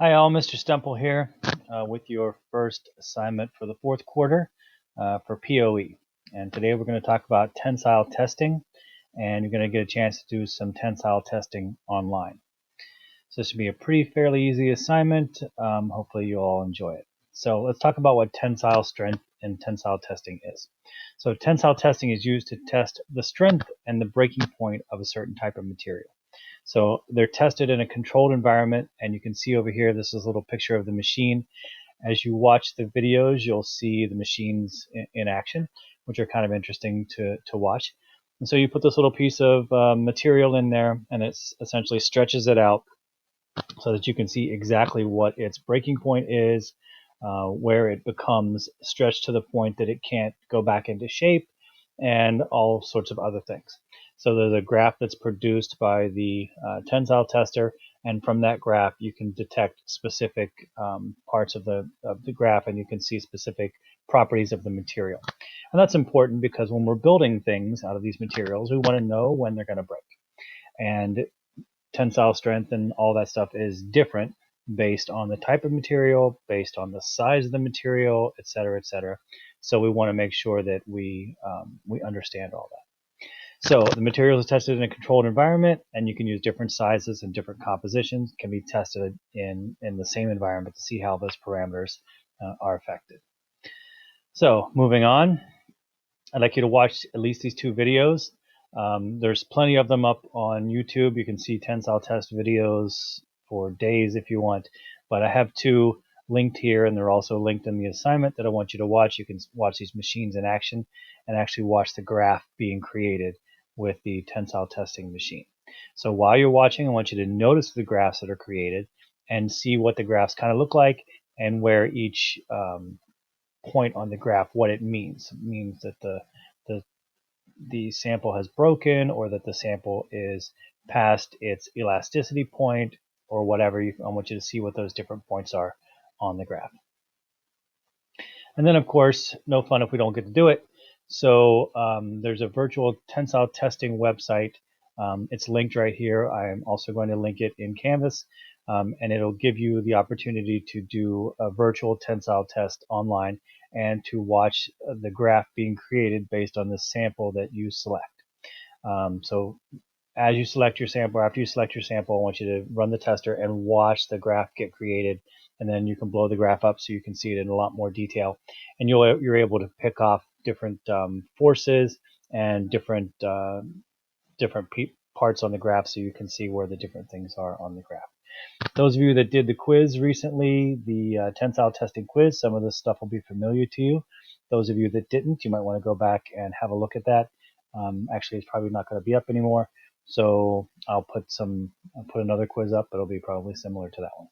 Hi all, Mr. Stemple here with your first assignment for the fourth quarter for POE. And today we're going to talk about tensile testing, and you're going to get a chance to do some tensile testing online. So this should be a pretty fairly easy assignment. Hopefully you all enjoy it. So let's talk about what tensile strength and tensile testing is. So tensile testing is used to test the strength and the breaking point of a certain type of material. So they're tested in a controlled environment, and you can see over here, this is a little picture of the machine. As you watch the videos, you'll see the machines in action, which are kind of interesting to watch. And so you put this little piece of material in there, and it essentially stretches it out so that you can see exactly what its breaking point is, where it becomes stretched to the point that it can't go back into shape, and all sorts of other things. So there's a graph that's produced by the tensile tester, and from that graph you can detect specific parts of the graph, and you can see specific properties of the material. And that's important because when we're building things out of these materials, we want to know when they're going to break. And tensile strength and all that stuff is different based on the type of material, based on the size of the material, et cetera, et cetera. So we want to make sure that we understand all that. So the material is tested in a controlled environment, and you can use different sizes and different compositions can be tested in the same environment to see how those parameters are affected. So moving on, I'd like you to watch at least these two videos. There's plenty of them up on YouTube. You can see tensile test videos for days if you want, but I have two linked here, and they're also linked in the assignment that I want you to watch. You can watch these machines in action and actually watch the graph being created with the tensile testing machine. So while you're watching, I want you to notice the graphs that are created and see what the graphs kind of look like and where each point on the graph, what it means. It means that the sample has broken, or that the sample is past its elasticity point, or whatever. I want you to see what those different points are on the graph. And then, of course, no fun if we don't get to do it. So there's a virtual tensile testing website. It's linked right here. I'm also going to link it in Canvas, and it'll give you the opportunity to do a virtual tensile test online and to watch the graph being created based on the sample that you select. So as you select your sample, after you select your sample, I want you to run the tester and watch the graph get created, and then you can blow the graph up so you can see it in a lot more detail, and you're able to pick off different forces and different parts on the graph so you can see where the different things are on the graph. Those of you that did the quiz recently, the tensile testing quiz, some of this stuff will be familiar to you. Those of you that didn't, you might want to go back and have a look at that. Actually, it's probably not going to be up anymore, so I'll put another quiz up, but it'll be probably similar to that one.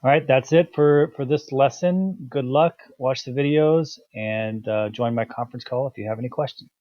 All right, that's it for this lesson. Good luck, watch the videos, and join my conference call if you have any questions.